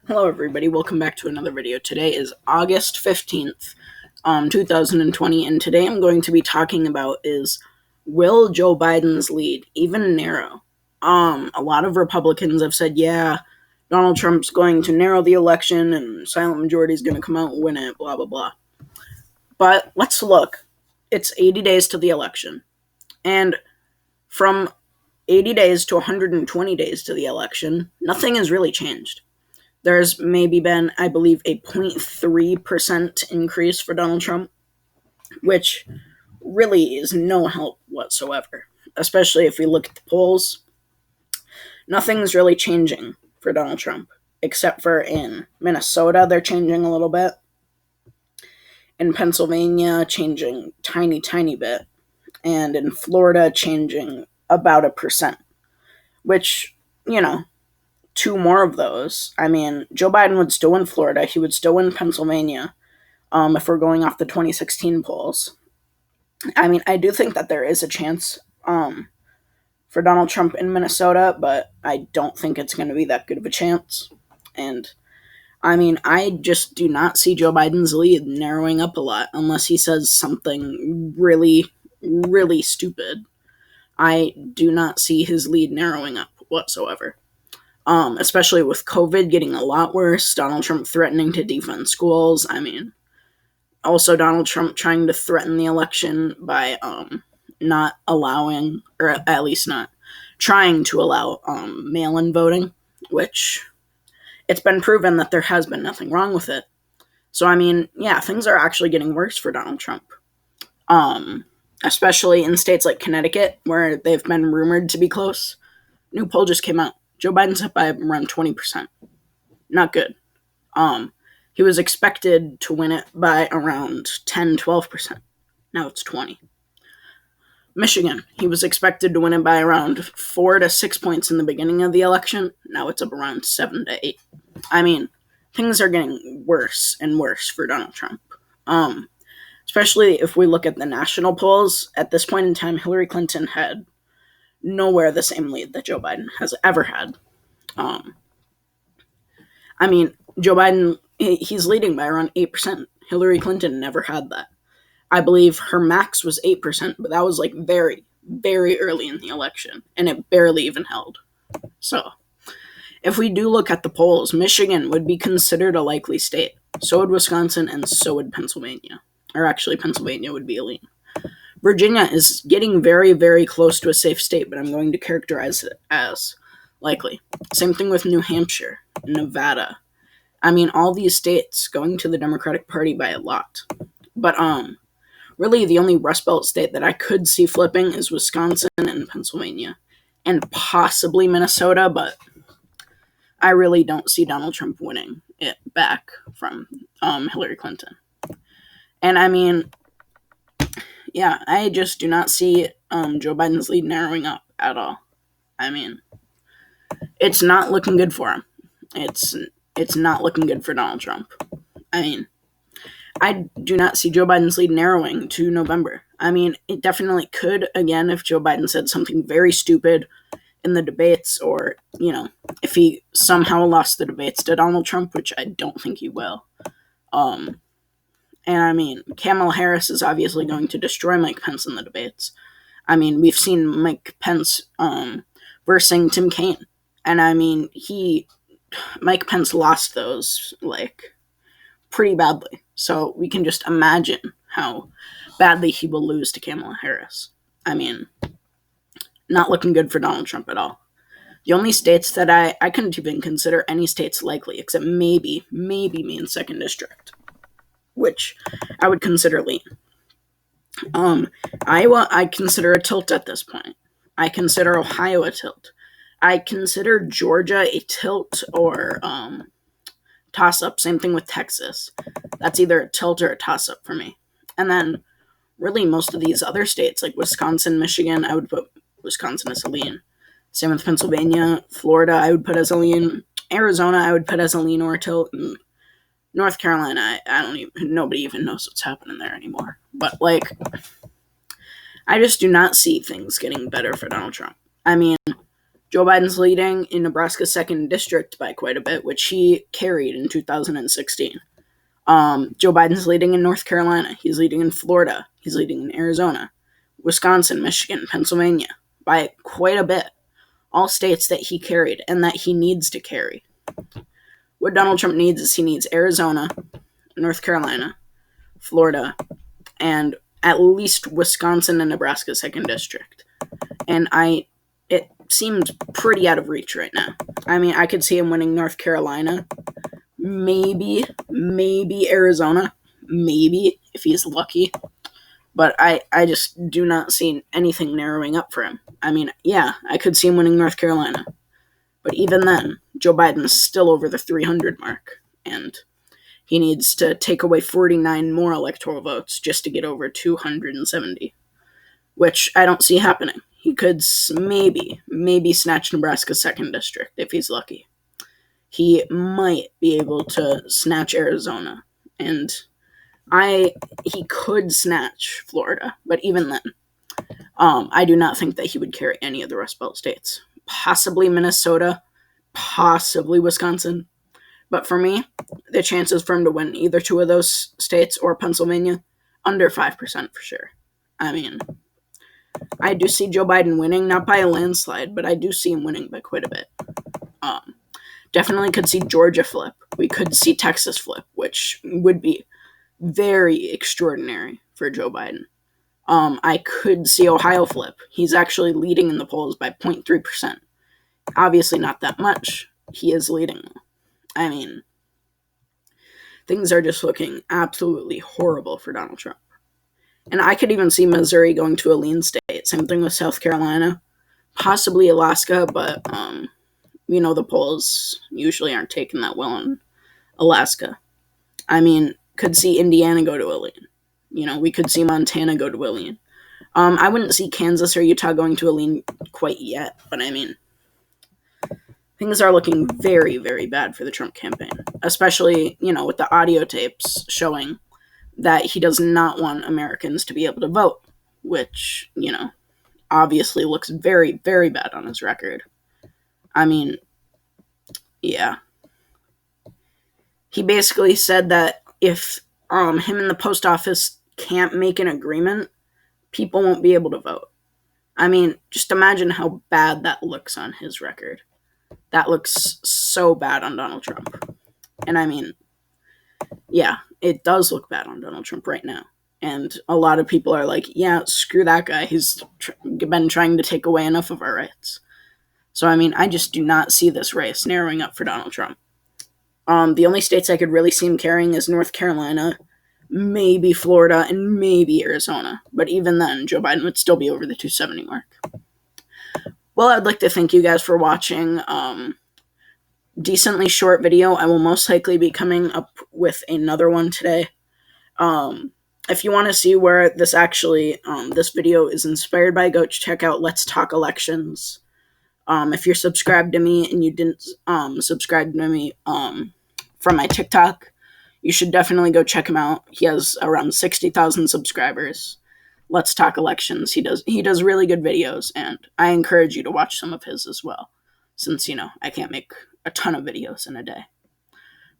Hello everybody, welcome back to another video. Today is August 15th, 2020, and today I'm going to be talking about is, will Joe Biden's lead even narrow? A lot of Republicans have said, yeah, Donald Trump's going to narrow the election and silent majority is going to come out and win it, blah, blah, blah. But let's look. It's 80 days to the election, and from 80 days to 120 days to the election, nothing has really changed. There's maybe been, I believe, a 0.3% increase for Donald Trump, which really is no help whatsoever, especially if we look at the polls. Nothing's really changing for Donald Trump, except for in Minnesota, they're changing a little bit. In Pennsylvania, changing tiny bit. And in Florida, changing about 1%, which, two more of those. I mean, Joe Biden would still win Florida. He would still win Pennsylvania, if we're going off the 2016 polls. I mean, I do think that there is a chance for Donald Trump in Minnesota, but I don't think it's going to be that good of a chance. And, I mean, I just do not see Joe Biden's lead narrowing up a lot unless he says something really, really stupid. I do not see his lead narrowing up whatsoever. Especially with COVID getting a lot worse, Donald Trump threatening to defund schools. I mean, also Donald Trump trying to threaten the election by not allowing, or at least not trying to allow mail-in voting, which it's been proven that there has been nothing wrong with it. So, I mean, yeah, things are actually getting worse for Donald Trump. Especially in states like Connecticut, where they've been rumored to be close. New poll just came out. Joe Biden's up by around 20%. Not good. He was expected to win it by around 10-12%. Now it's 20. Michigan, he was expected to win it by around 4 to 6 points in the beginning of the election. Now it's up around 7 to 8. I mean, things are getting worse and worse for Donald Trump. Especially if we look at the national polls. At this point in time, Hillary Clinton had nowhere the same lead that Joe Biden has ever had. I mean, Joe Biden, he's leading by around 8%. Hillary Clinton never had that. I believe her max was 8%, but that was like very, very early in the election, and it barely even held. So, if we do look at the polls, Michigan would be considered a likely state. So would Wisconsin, and so would Pennsylvania. Or actually, Pennsylvania would be a lean. Virginia is getting very, very close to a safe state, but I'm going to characterize it as likely. Same thing with New Hampshire, Nevada. I mean, all these states going to the Democratic Party by a lot. But, really the only Rust Belt state that I could see flipping is Wisconsin and Pennsylvania. And possibly Minnesota, but I really don't see Donald Trump winning it back from Hillary Clinton. And I mean, yeah, I just do not see Joe Biden's lead narrowing up at all. I mean, it's not looking good for him. It's not looking good for Donald Trump. I mean, I do not see Joe Biden's lead narrowing to November. I mean, it definitely could, again, if Joe Biden said something very stupid in the debates, or, if he somehow lost the debates to Donald Trump, which I don't think he will. And I mean, Kamala Harris is obviously going to destroy Mike Pence in the debates. I mean, we've seen Mike Pence versing Tim Kaine. And I mean, Mike Pence lost those, pretty badly. So we can just imagine how badly he will lose to Kamala Harris. I mean, not looking good for Donald Trump at all. The only states that I couldn't even consider any states likely, except maybe me in 2nd District, which I would consider lean. Iowa, I consider a tilt at this point. I consider Ohio a tilt. I consider Georgia a tilt or toss-up. Same thing with Texas. That's either a tilt or a toss-up for me. And then, really, most of these other states, like Wisconsin, Michigan, I would put Wisconsin as a lean. Same with Pennsylvania. Florida, I would put as a lean. Arizona, I would put as a lean or a tilt. And North Carolina, nobody even knows what's happening there anymore. But, I just do not see things getting better for Donald Trump. I mean, Joe Biden's leading in Nebraska's 2nd District by quite a bit, which he carried in 2016. Joe Biden's leading in North Carolina. He's leading in Florida. He's leading in Arizona, Wisconsin, Michigan, Pennsylvania by quite a bit. All states that he carried and that he needs to carry. What Donald Trump needs is he needs Arizona, North Carolina, Florida, and at least Wisconsin and Nebraska 2nd District. And it seems pretty out of reach right now. I mean, I could see him winning North Carolina, maybe Arizona, maybe if he's lucky. But I just do not see anything narrowing up for him. I mean, yeah, I could see him winning North Carolina. But even then, Joe Biden's still over the 300 mark. And he needs to take away 49 more electoral votes just to get over 270. Which I don't see happening. He could maybe snatch Nebraska's 2nd District if he's lucky. He might be able to snatch Arizona. And he could snatch Florida, but even then, I do not think that he would carry any of the Rust Belt states. Possibly Minnesota, possibly Wisconsin. But for me, the chances for him to win either 2 of those states or Pennsylvania, under 5% for sure. I mean, I do see Joe Biden winning, not by a landslide, but I do see him winning by quite a bit. Definitely could see Georgia flip. We could see Texas flip, which would be very extraordinary for Joe Biden. I could see Ohio flip. He's actually leading in the polls by 0.3%. Obviously not that much. He is leading. I mean, things are just looking absolutely horrible for Donald Trump. And I could even see Missouri going to a lean state. Same thing with South Carolina. Possibly Alaska, but, the polls usually aren't taken that well in Alaska. I mean, could see Indiana go to a lean. We could see Montana go to a lean. I wouldn't see Kansas or Utah going to a lean quite yet, but I mean, things are looking very, very bad for the Trump campaign, especially, with the audio tapes showing that he does not want Americans to be able to vote, which, obviously looks very, very bad on his record. I mean, yeah. He basically said that if him and the post office can't make an agreement, people won't be able to vote. I mean, just imagine how bad that looks on his record. That looks so bad on Donald Trump. And I mean, yeah, it does look bad on Donald Trump right now. And a lot of people are like, yeah, screw that guy. He's been trying to take away enough of our rights. So, I mean, I just do not see this race narrowing up for Donald Trump. The only states I could really see him carrying is North Carolina, maybe Florida, and maybe Arizona. But even then, Joe Biden would still be over the 270 mark. Well, I'd like to thank you guys for watching. Decently short video. I will most likely be coming up with another one today. If you want to see where this this video is inspired by, go check out Let's Talk Elections. If you're subscribed to me and you didn't subscribe to me from my TikTok, you should definitely go check him out. He has around 60,000 subscribers. Let's Talk Elections. He does really good videos, and I encourage you to watch some of his as well, since, I can't make a ton of videos in a day.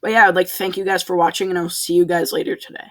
But yeah, I'd like to thank you guys for watching, and I'll see you guys later today.